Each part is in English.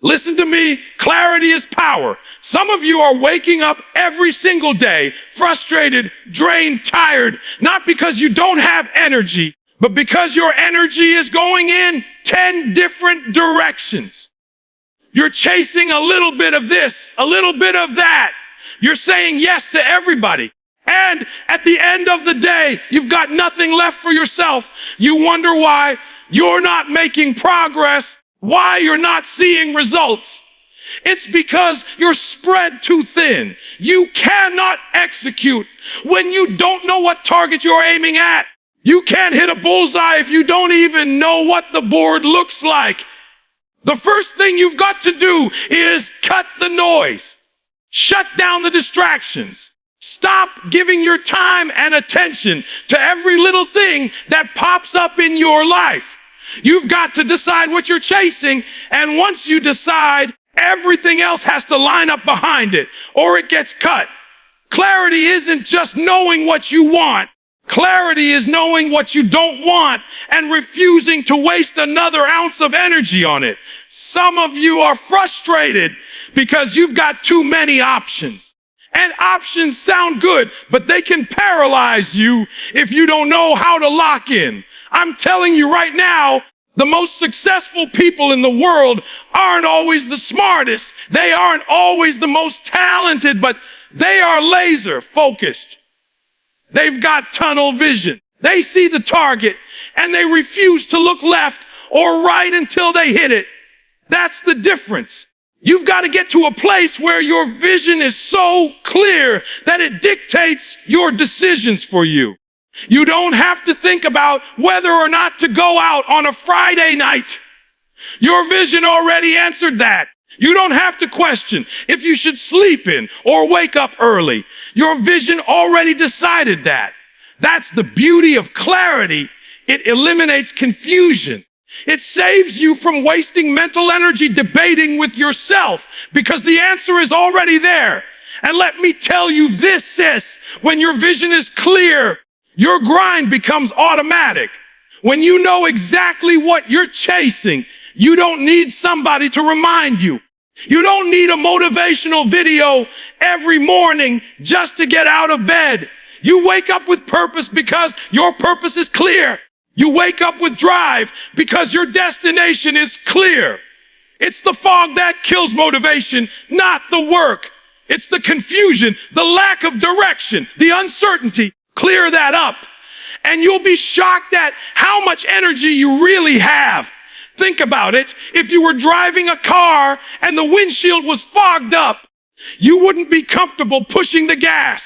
Listen to me, clarity is power. Some of you are waking up every single day, frustrated, drained, tired, not because you don't have energy, but because your energy is going in 10 different directions. You're chasing a little bit of this, a little bit of that. You're saying yes to everybody. And at the end of the day, you've got nothing left for yourself. You wonder why you're not making progress, why you're not seeing results. It's because you're spread too thin. You cannot execute when you don't know what target you're aiming at. You can't hit a bullseye if you don't even know what the board looks like. The first thing you've got to do is cut the noise. Shut down the distractions. Stop giving your time and attention to every little thing that pops up in your life. You've got to decide what you're chasing, and once you decide, everything else has to line up behind it, or it gets cut. Clarity isn't just knowing what you want. Clarity is knowing what you don't want and refusing to waste another ounce of energy on it. Some of you are frustrated because you've got too many options. And options sound good, but they can paralyze you if you don't know how to lock in. I'm telling you right now, the most successful people in the world aren't always the smartest. They aren't always the most talented, but they are laser focused. They've got tunnel vision. They see the target and they refuse to look left or right until they hit it. That's the difference. You've got to get to a place where your vision is so clear that it dictates your decisions for you. You don't have to think about whether or not to go out on a Friday night. Your vision already answered that. You don't have to question if you should sleep in or wake up early. Your vision already decided that. That's the beauty of clarity. It eliminates confusion. It saves you from wasting mental energy debating with yourself because the answer is already there. And let me tell you this, sis, when your vision is clear, your grind becomes automatic. When you know exactly what you're chasing, you don't need somebody to remind you. You don't need a motivational video every morning just to get out of bed. You wake up with purpose because your purpose is clear. You wake up with drive because your destination is clear. It's the fog that kills motivation, not the work. It's the confusion, the lack of direction, the uncertainty. Clear that up, and you'll be shocked at how much energy you really have. Think about it. If you were driving a car and the windshield was fogged up, you wouldn't be comfortable pushing the gas.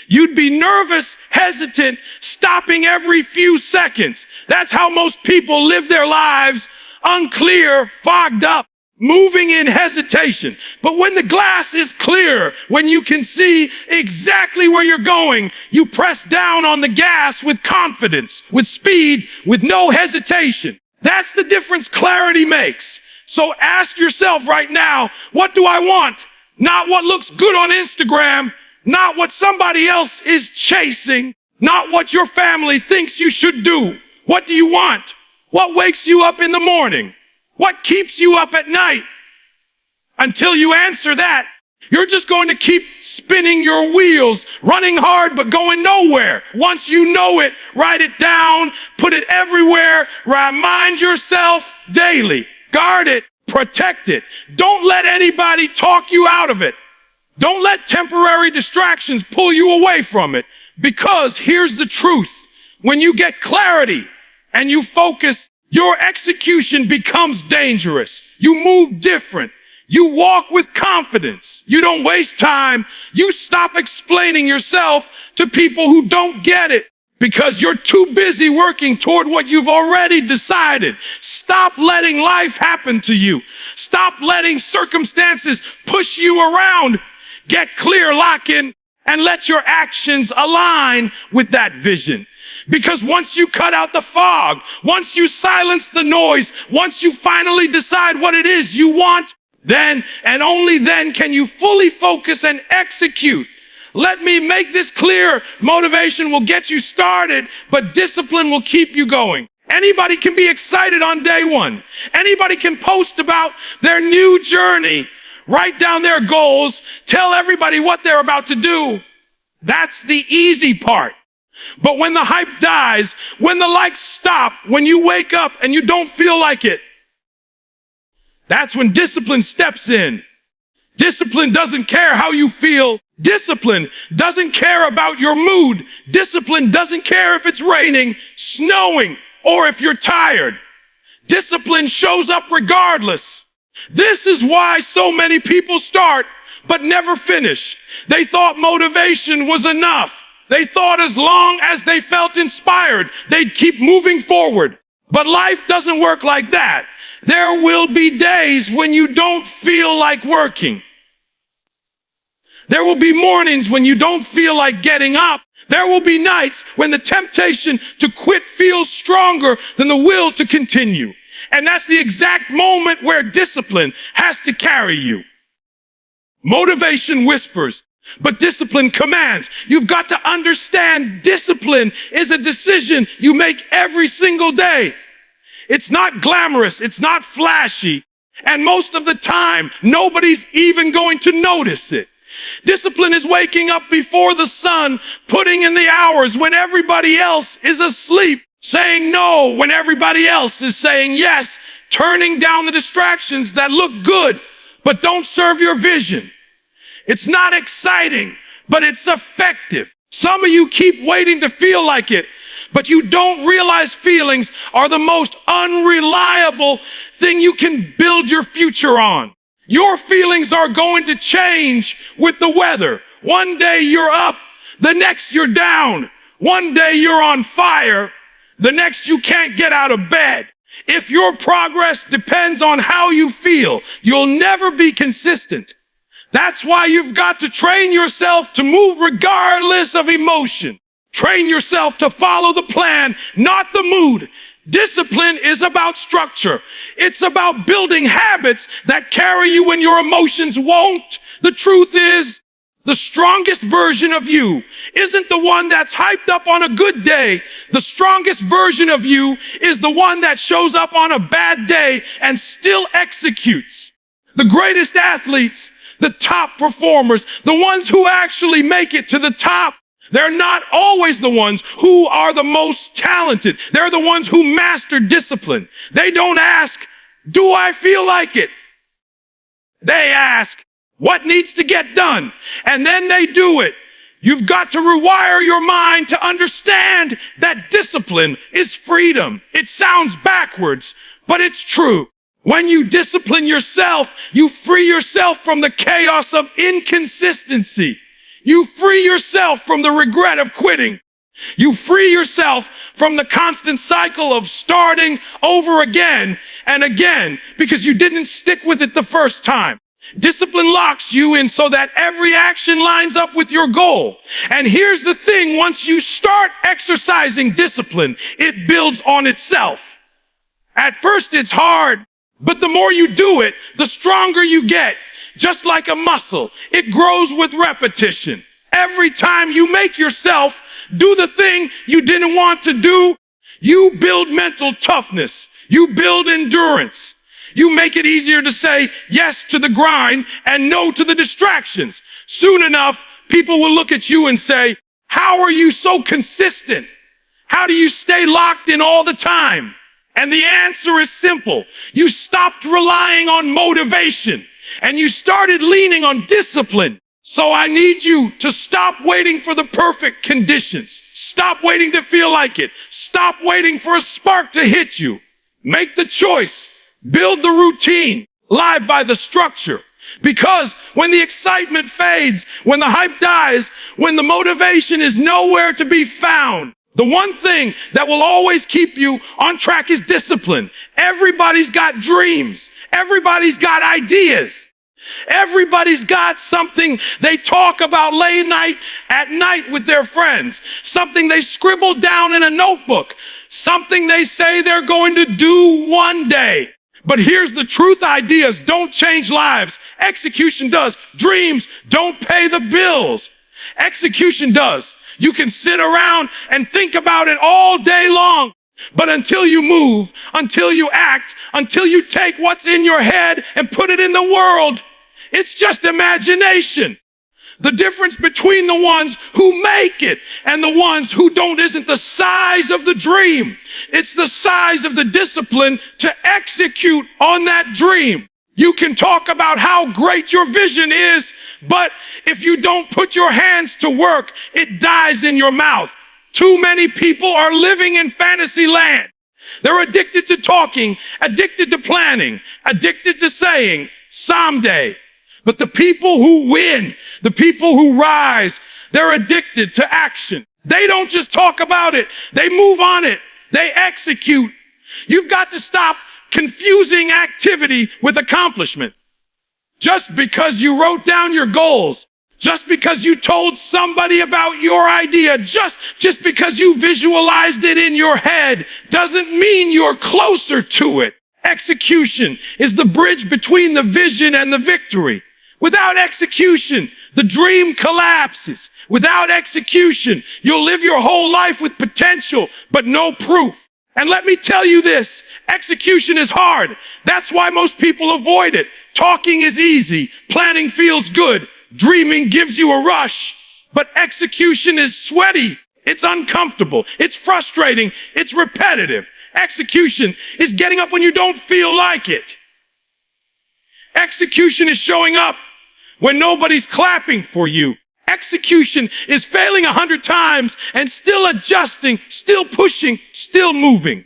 You'd be nervous, hesitant, stopping every few seconds. That's how most people live their lives, unclear, fogged up, moving in hesitation. But when the glass is clear, when you can see exactly where you're going, you press down on the gas with confidence, with speed, with no hesitation. That's the difference clarity makes. So ask yourself right now, what do I want? Not what looks good on Instagram, not what somebody else is chasing, not what your family thinks you should do. What do you want? What wakes you up in the morning? What keeps you up at night? Until you answer that, you're just going to keep spinning your wheels, running hard but going nowhere. Once you know it, write it down, put it everywhere, remind yourself daily. Guard it, protect it. Don't let anybody talk you out of it. Don't let temporary distractions pull you away from it. Because here's the truth. When you get clarity and you focus, your execution becomes dangerous. You move different. You walk with confidence. You don't waste time. You stop explaining yourself to people who don't get it because you're too busy working toward what you've already decided. Stop letting life happen to you. Stop letting circumstances push you around. Get clear, lock in, and let your actions align with that vision. Because once you cut out the fog, once you silence the noise, once you finally decide what it is you want, then and only then can you fully focus and execute. Let me make this clear. Motivation will get you started, but discipline will keep you going. Anybody can be excited on day one. Anybody can post about their new journey, write down their goals, tell everybody what they're about to do. That's the easy part. But when the hype dies, when the likes stop, when you wake up and you don't feel like it, that's when discipline steps in. Discipline doesn't care how you feel. Discipline doesn't care about your mood. Discipline doesn't care if it's raining, snowing, or if you're tired. Discipline shows up regardless. This is why so many people start but never finish. They thought motivation was enough. They thought as long as they felt inspired, they'd keep moving forward. But life doesn't work like that. There will be days when you don't feel like working. There will be mornings when you don't feel like getting up. There will be nights when the temptation to quit feels stronger than the will to continue. And that's the exact moment where discipline has to carry you. Motivation whispers, but discipline commands. You've got to understand discipline is a decision you make every single day. It's not glamorous. It's not flashy. And most of the time, nobody's even going to notice it. Discipline is waking up before the sun, putting in the hours when everybody else is asleep, saying no when everybody else is saying yes, turning down the distractions that look good but don't serve your vision. It's not exciting, but it's effective. Some of you keep waiting to feel like it, but you don't realize feelings are the most unreliable thing you can build your future on. Your feelings are going to change with the weather. One day you're up, the next you're down. One day you're on fire, the next you can't get out of bed. If your progress depends on how you feel, you'll never be consistent. That's why you've got to train yourself to move regardless of emotion. Train yourself to follow the plan, not the mood. Discipline is about structure. It's about building habits that carry you when your emotions won't. The truth is, the strongest version of you isn't the one that's hyped up on a good day. The strongest version of you is the one that shows up on a bad day and still executes. The greatest athletes, the top performers, the ones who actually make it to the top, they're not always the ones who are the most talented. They're the ones who master discipline. They don't ask, do I feel like it? They ask, what needs to get done? And then they do it. You've got to rewire your mind to understand that discipline is freedom. It sounds backwards, but it's true. When you discipline yourself, you free yourself from the chaos of inconsistency. You free yourself from the regret of quitting. You free yourself from the constant cycle of starting over again and again because you didn't stick with it the first time. Discipline locks you in so that every action lines up with your goal. And here's the thing, once you start exercising discipline, it builds on itself. At first it's hard, but the more you do it, the stronger you get. Just like a muscle, it grows with repetition. Every time you make yourself do the thing you didn't want to do, you build mental toughness. You build endurance. You make it easier to say yes to the grind and no to the distractions. Soon enough, people will look at you and say, how are you so consistent? How do you stay locked in all the time? And the answer is simple. You stopped relying on motivation and you started leaning on discipline. So I need you to stop waiting for the perfect conditions. Stop waiting to feel like it. Stop waiting for a spark to hit you. Make the choice. Build the routine. Live by the structure. Because when the excitement fades, when the hype dies, when the motivation is nowhere to be found, the one thing that will always keep you on track is discipline. Everybody's got dreams. Everybody's got ideas. Everybody's got something they talk about late at night with their friends. Something they scribble down in a notebook. Something they say they're going to do one day. But here's the truth, ideas don't change lives. Execution does. Dreams don't pay the bills. Execution does. You can sit around and think about it all day long, But until you move, until you act, until you take what's in your head and put it in the world, it's just imagination. The difference between the ones who make it and the ones who don't isn't the size of the dream. It's the size of the discipline to execute on that dream. You can talk about how great your vision is, but if you don't put your hands to work, it dies in your mouth. Too many people are living in fantasy land. They're addicted to talking, addicted to planning, addicted to saying, someday. But the people who win, the people who rise, they're addicted to action. They don't just talk about it. They move on it. They execute. You've got to stop confusing activity with accomplishment. Just because you wrote down your goals, just because you told somebody about your idea, just because you visualized it in your head, doesn't mean you're closer to it. Execution is the bridge between the vision and the victory. Without execution, the dream collapses. Without execution, you'll live your whole life with potential, but no proof. And let me tell you this, execution is hard. That's why most people avoid it. Talking is easy. Planning feels good. Dreaming gives you a rush. But execution is sweaty. It's uncomfortable. It's frustrating. It's repetitive. Execution is getting up when you don't feel like it. Execution is showing up when nobody's clapping for you. Execution is failing 100 times and still adjusting, still pushing, still moving.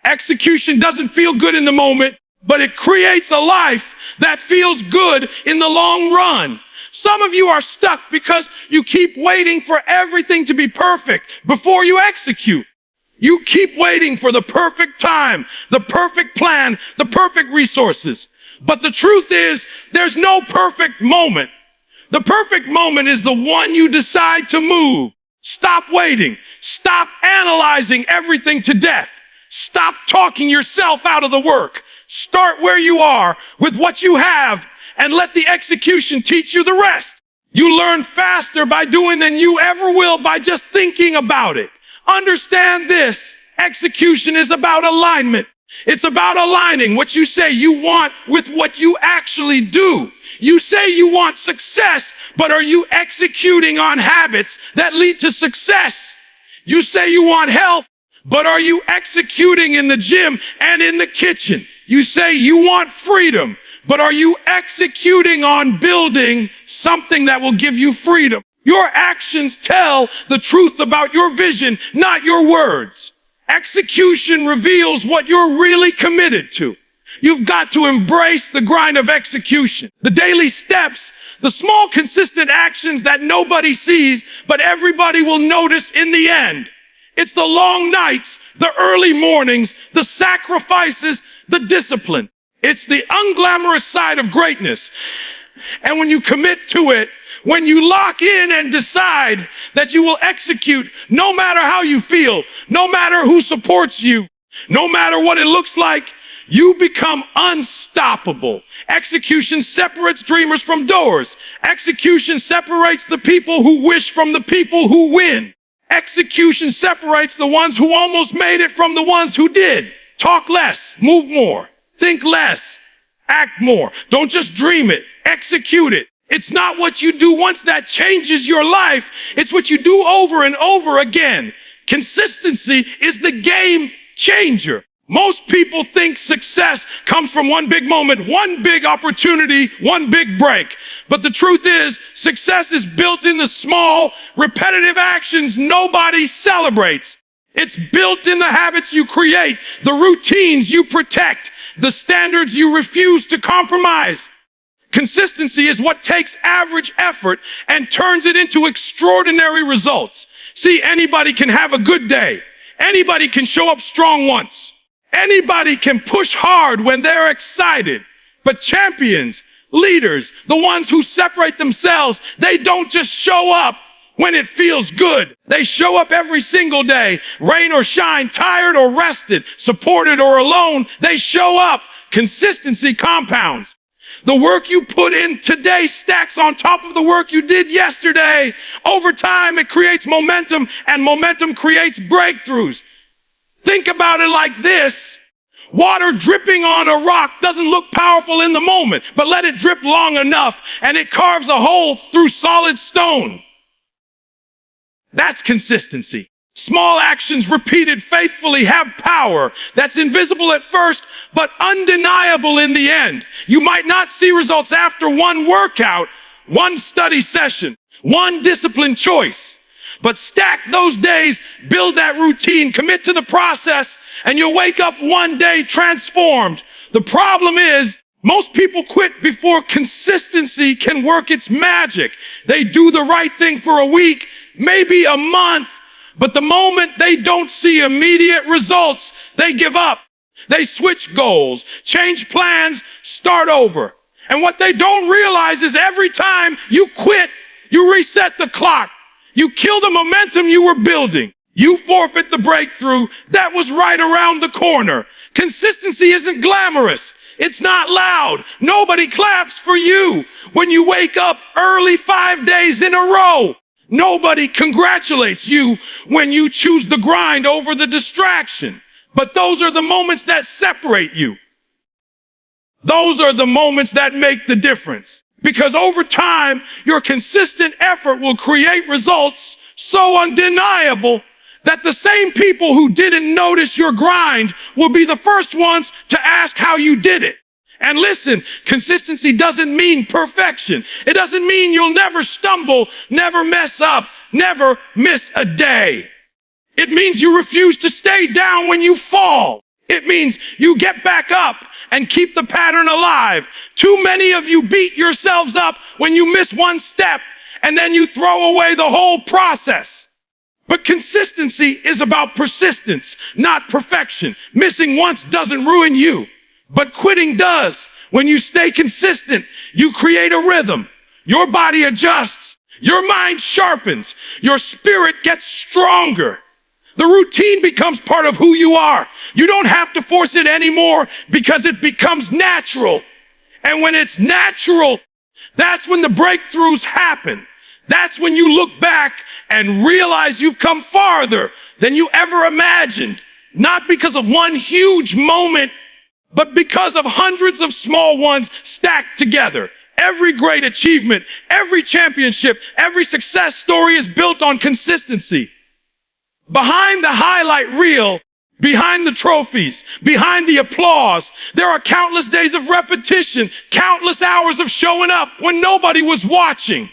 Execution doesn't feel good in the moment, but it creates a life that feels good in the long run. Some of you are stuck because you keep waiting for everything to be perfect before you execute. You keep waiting for the perfect time, the perfect plan, the perfect resources. But the truth is, there's no perfect moment. The perfect moment is the one you decide to move. Stop waiting. Stop analyzing everything to death. Stop talking yourself out of the work. Start where you are with what you have and let the execution teach you the rest. You learn faster by doing than you ever will by just thinking about it. Understand this. Execution is about alignment. It's about aligning what you say you want with what you actually do. You say you want success, but are you executing on habits that lead to success? You say you want health, but are you executing in the gym and in the kitchen? You say you want freedom, but are you executing on building something that will give you freedom? Your actions tell the truth about your vision, not your words. Execution reveals what you're really committed to. You've got to embrace the grind of execution. The daily steps, the small consistent actions that nobody sees, but everybody will notice in the end. It's the long nights, the early mornings, the sacrifices, the discipline. It's the unglamorous side of greatness. And when you commit to it, when you lock in and decide that you will execute no matter how you feel, no matter who supports you, no matter what it looks like, you become unstoppable. Execution separates dreamers from doers. Execution separates the people who wish from the people who win. Execution separates the ones who almost made it from the ones who did. Talk less, move more, think less, act more. Don't just dream it, execute it. It's not what you do once that changes your life. It's what you do over and over again. Consistency is the game changer. Most people think success comes from one big moment, one big opportunity, one big break. But the truth is, success is built in the small, repetitive actions nobody celebrates. It's built in the habits you create, the routines you protect, the standards you refuse to compromise. Consistency is what takes average effort and turns it into extraordinary results. See, anybody can have a good day. Anybody can show up strong once. Anybody can push hard when they're excited. But champions, leaders, the ones who separate themselves, they don't just show up when it feels good. They show up every single day, rain or shine, tired or rested, supported or alone. They show up. Consistency compounds. The work you put in today stacks on top of the work you did yesterday. Over time, it creates momentum, and momentum creates breakthroughs. Think about it like this. Water dripping on a rock doesn't look powerful in the moment, but let it drip long enough and it carves a hole through solid stone. That's consistency. Small actions repeated faithfully have power that's invisible at first, but undeniable in the end. You might not see results after one workout, one study session, one disciplined choice, but stack those days, build that routine, commit to the process, and you'll wake up one day transformed. The problem is, most people quit before consistency can work its magic. They do the right thing for a week, maybe a month, but the moment they don't see immediate results, they give up. They switch goals, change plans, start over. And what they don't realize is every time you quit, you reset the clock. You kill the momentum you were building. You forfeit the breakthrough that was right around the corner. Consistency isn't glamorous. It's not loud. Nobody claps for you when you wake up early 5 days in a row. Nobody congratulates you when you choose the grind over the distraction. But those are the moments that separate you. Those are the moments that make the difference. Because over time, your consistent effort will create results so undeniable that the same people who didn't notice your grind will be the first ones to ask how you did it. And listen, consistency doesn't mean perfection. It doesn't mean you'll never stumble, never mess up, never miss a day. It means you refuse to stay down when you fall. It means you get back up and keep the pattern alive. Too many of you beat yourselves up when you miss one step and then you throw away the whole process. But consistency is about persistence, not perfection. Missing once doesn't ruin you, but quitting does. When you stay consistent, you create a rhythm. Your body adjusts. Your mind sharpens. Your spirit gets stronger. The routine becomes part of who you are. You don't have to force it anymore because it becomes natural. And when it's natural, that's when the breakthroughs happen. That's when you look back and realize you've come farther than you ever imagined. Not because of one huge moment, but because of hundreds of small ones stacked together. Every great achievement, every championship, every success story is built on consistency. Behind the highlight reel, behind the trophies, behind the applause, there are countless days of repetition, countless hours of showing up when nobody was watching.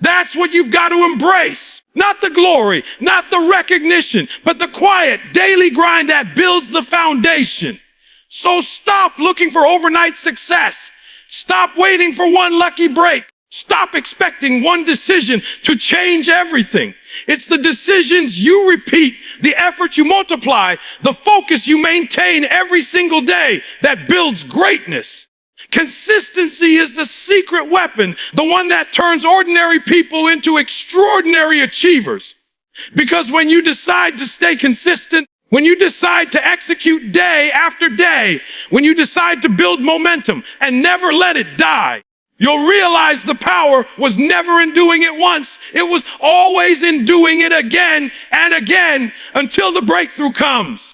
That's what you've got to embrace. Not the glory, not the recognition, but the quiet, daily grind that builds the foundation. So stop looking for overnight success. Stop waiting for one lucky break. Stop expecting one decision to change everything. It's the decisions you repeat, the effort you multiply, the focus you maintain every single day that builds greatness. Consistency is the secret weapon, the one that turns ordinary people into extraordinary achievers. Because when you decide to stay consistent, when you decide to execute day after day, when you decide to build momentum and never let it die, you'll realize the power was never in doing it once. It was always in doing it again and again until the breakthrough comes.